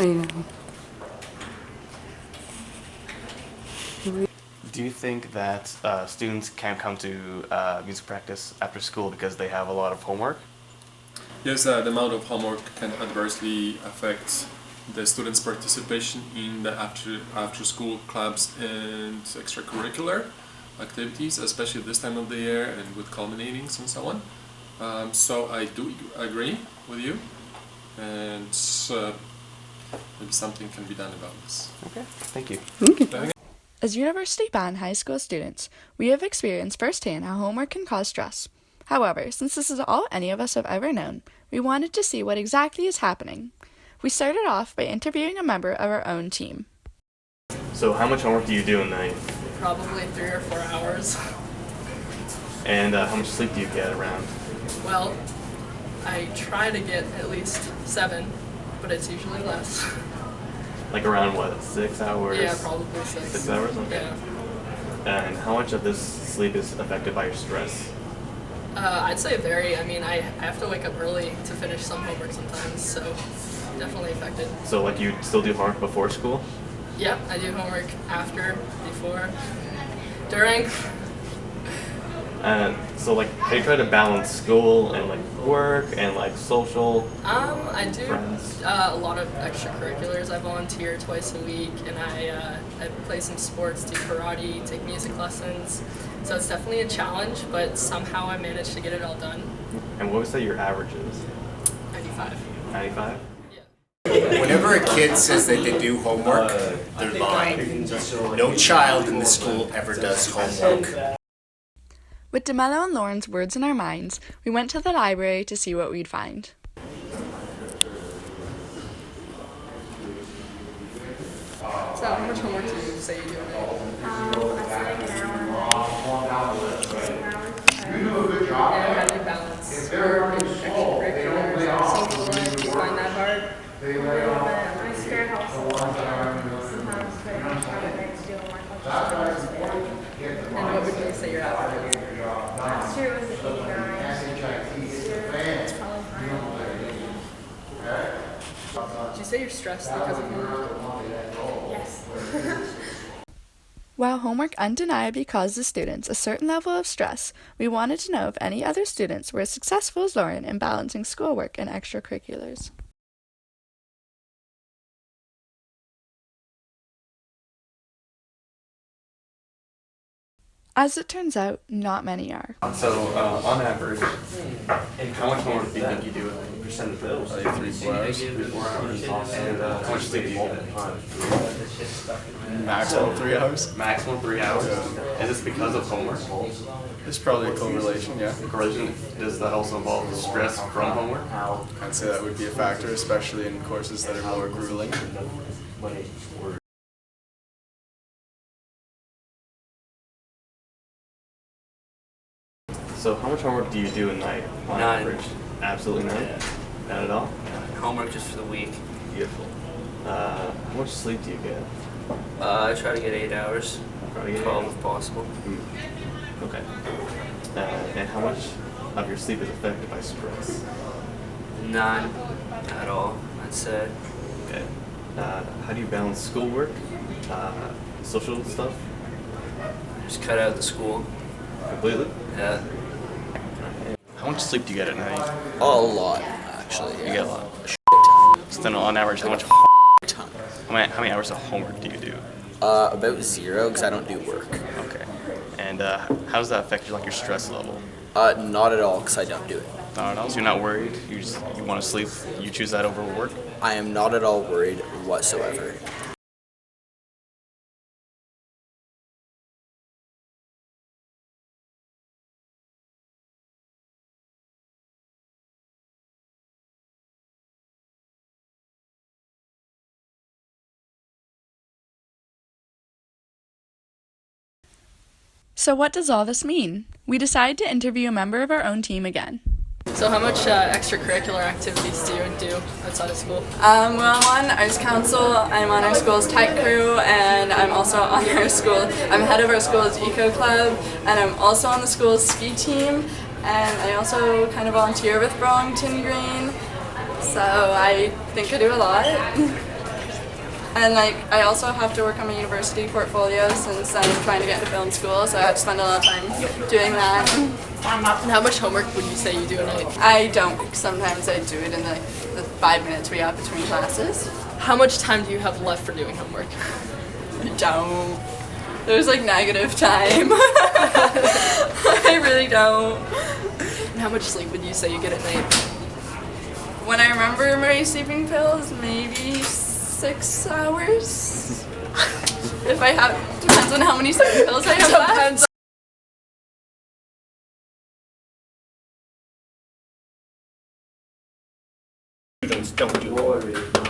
I know. Do you think that students can't come to music practice after school because they have a lot of homework? Yes, the amount of homework can adversely affect the students' participation in the after school clubs and extracurricular activities, especially this time of the year and with culminatings and so on. So I do agree with you, and maybe something can be done about this. Okay, thank you. As university bound high school students, we have experienced firsthand how homework can cause stress. However, since this is all any of us have ever known, we wanted to see what exactly is happening. We started off by interviewing a member of our own team. So how much homework do you do a night? Probably 3 or 4 hours. And how much sleep do you get around? Well, I try to get at least 7, but it's usually less. Like around what, 6 hours? Yeah, probably 6. 6 hours? Okay. Yeah. And how much of this sleep is affected by your stress? I'd say vary. I mean, I have to wake up early to finish some homework sometimes, so definitely affected. So like you still do homework before school? Yep, I do homework after, before, during. So like, how do you try to balance school and like work and like social? I do friends? a lot of extracurriculars. I volunteer twice a week, and I play some sports, do karate, take music lessons. So it's definitely a challenge, but somehow I managed to get it all done. And what would you say your average is? 95. 95? Whenever a kid says that they do homework, they're lying. No child in the school ever does homework. With DeMello and Lauren's words in our minds, we went to the library to see what we'd find. So how much homework do you say you do a day? I study an hour. 2 hours. And how do you balance work and extracurriculars, social life? Do you find that hard? A little bit. My spare helps a lot. Sometimes, but I'm trying to do homework. And what would you say your average is? Last year was 89. This year it's probably higher. Do you say you're stressed because of homework? Yes. While homework undeniably causes students a certain level of stress, we wanted to know if any other students were as successful as Lauren in balancing schoolwork and extracurriculars. As it turns out, not many are. So, on average, how much homework do you think you do in percentage? Like 3, 4 hours. And how much sleep do you get? Maximum 3 hours. Maximum 3 hours? Is this because of homework? There's probably a correlation, yeah. Correlation, does that also involve stress from homework? I'd say that would be a factor, especially in courses that are more grueling. So how much homework do you do a night on None. average? Absolutely none? None at all? Homework just for the week. Beautiful. How much sleep do you get? I try to get 8 hours. Probably 12 if possible. Okay. And how much of your sleep is affected by stress? None at all, I'd say. Okay. How do you balance schoolwork, social stuff? Just cut out the school. Completely? Yeah. How much sleep do you get at night? A lot, actually. You get a lot. So then on average, how much? How many hours of homework do you do? About 0, because I don't do work. Okay. And how does that affect your stress level? Not at all, because I don't do it. Not at all. So you're not worried. You want to sleep. You choose that over work. I am not at all worried whatsoever. So what does all this mean? We decided to interview a member of our own team again. So how much extracurricular activities do you do outside of school? Well, I'm on Arts Council, I'm on our school's tech crew, and I'm also on our school, I'm head of our school's eco club, and I'm also on the school's ski team, and I also kind of volunteer with Burlington Green, so I think I do a lot. And like I also have to work on my university portfolio since I'm trying to get into film school, so I have to spend a lot of time doing that. And how much homework would you say you do a night? I don't. Sometimes I do it in the 5 minutes we have between classes. How much time do you have left for doing homework? I don't. There's like negative time. I really don't. And how much sleep would you say you get at night? When I remember my sleeping pills, maybe 6 hours. If I have, depends on how many sleeping pills I have left. Students don't do homework.